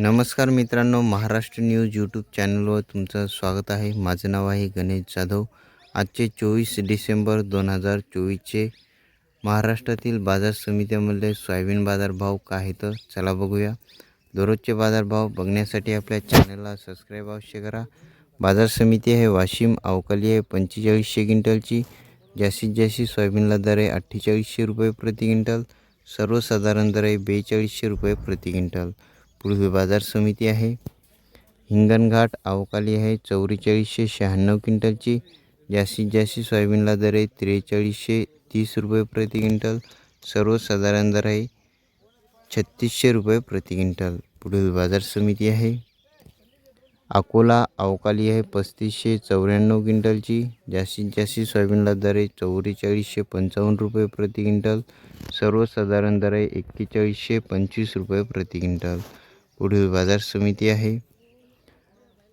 नमस्कार मित्रांनो, Maharashtra news YouTube चॅनलवर तुमचं स्वागत आहे. माझं नाव आहे गणेश जाधव. आजचे 24 डिसेंबर 2024चे महाराष्ट्रातील बाजार समित्यामधले सोयाबीन बाजारभाव काय आहेत चला बघूया. दररोजचे बाजारभाव बघण्यासाठी आपल्या चॅनलला सबस्क्राईब अवश्य करा. बाजार समिती आहे वाशिम, अवकाली आहे 4500 क्विंटलची. जास्तीत जास्त सोयाबीनला दर आहे 4800 रुपये प्रति क्विंटल. सर्वसाधारण दर आहे 4200 रुपये प्रति क्विंटल. पुढील बाजार समिती आहे हिंगणघाट, अवकाली आहे 4496 क्विंटलची. जास्तीत जास्त सोयाबीनला दर आहे 4330 रुपये प्रति क्विंटल. सर्वसाधारण दर आहे 3600 रुपये प्रति क्विंटल. पुढील बाजार समिती आहे अकोला, अवकाली आहे 3594 क्विंटलची. जास्तीत जास्त सोयाबीनला दर आहे 4455 रुपये प्रति क्विंटल. सर्वसाधारण दर आहे 4125 रुपये प्रति क्विंटल. पुढील बाजार समिती आहे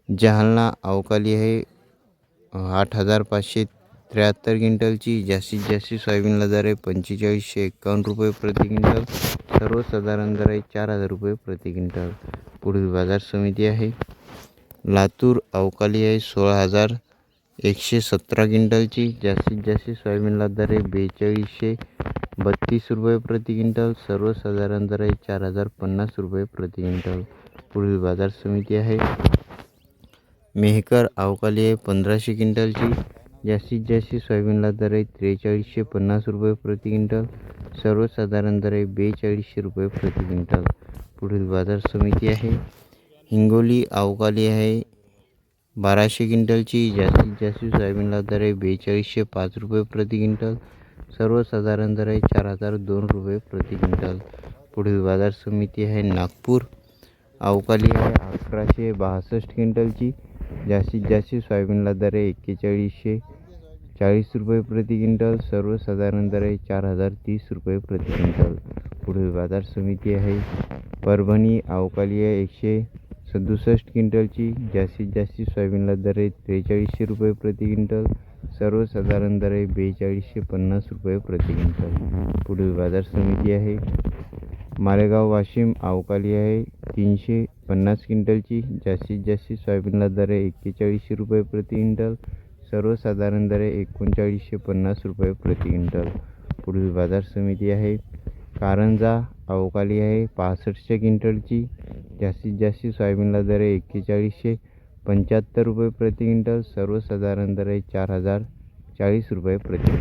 जालना, अवकाली आहे 8573 क्विंटलची. जास्तीत जास्त सोयाबीनला दर आहे 4551 रुपये प्रति क्विंटल. सर्वसाधारण दर आहे 4000 रुपये प्रति क्विंटल. पुढील बाजार समिती आहे लातूर, अवकाली आहे 16117 क्विंटलची. जास्तीत जास्त सोयाबीनला दर आहे 4232 रुपये प्रति क्विंटल. सर्वसाधारण दर आहे 4050 रुपये प्रति क्विंटल. पुढील बाजार समिती आहे मेहकर, अवकाली आहे 1500 क्विंटलची. जास्तीत जास्त सोयाबीनला दर आहे 4350 रुपये प्रति क्विंटल. सर्वसाधारण दर आहे 4200 रुपये प्रति क्विंटल. पुढील बाजार समिती आहे हिंगोली, अवकाली आहे 1200 क्विंटलची. जास्तीत जास्त सोयाबीनला दर आहे 4205 रुपये प्रति क्विंटल. सर्वसाधारण दर आहे 4002 रुपये प्रति क्विंटल. पुढील बाजार समिती आहे नागपूर, अवकाली आहे 1162 क्विंटलची. जास्तीत जास्त सोयाबीनला दर आहे 4140 रुपये प्रति क्विंटल. सर्वसाधारण दर आहे 4030 रुपये प्रति क्विंटल. पुढील बाजार समिती आहे परभणी, अवकाली आहे 167 क्विंटलची. जास्तीत जास्त सोयाबीनला दर आहे 4300 रुपये प्रति क्विंटल. सर्वसाधारण दर आहे 4250 रुपये प्रति क्विंटल. पुढील बाजार समिती आहे मालेगाव, वाशिम, अवकाली आहे 350 क्विंटलची. जास्तीत जास्त सोयाबीनला दर आहे 4100 रुपये प्रति क्विंटल. सर्वसाधारण दर आहे 3950 रुपये प्रति क्विंटल. पुढील बाजार समिती आहे कारंजा, अवकाली आहे 65 क्विंटलची. जास्तीत जास्त सोयाबीनला दर आहे 4175 रुपये प्रति क्विंटल. सर्वसाधारण दर आहे 4040 रुपये प्रति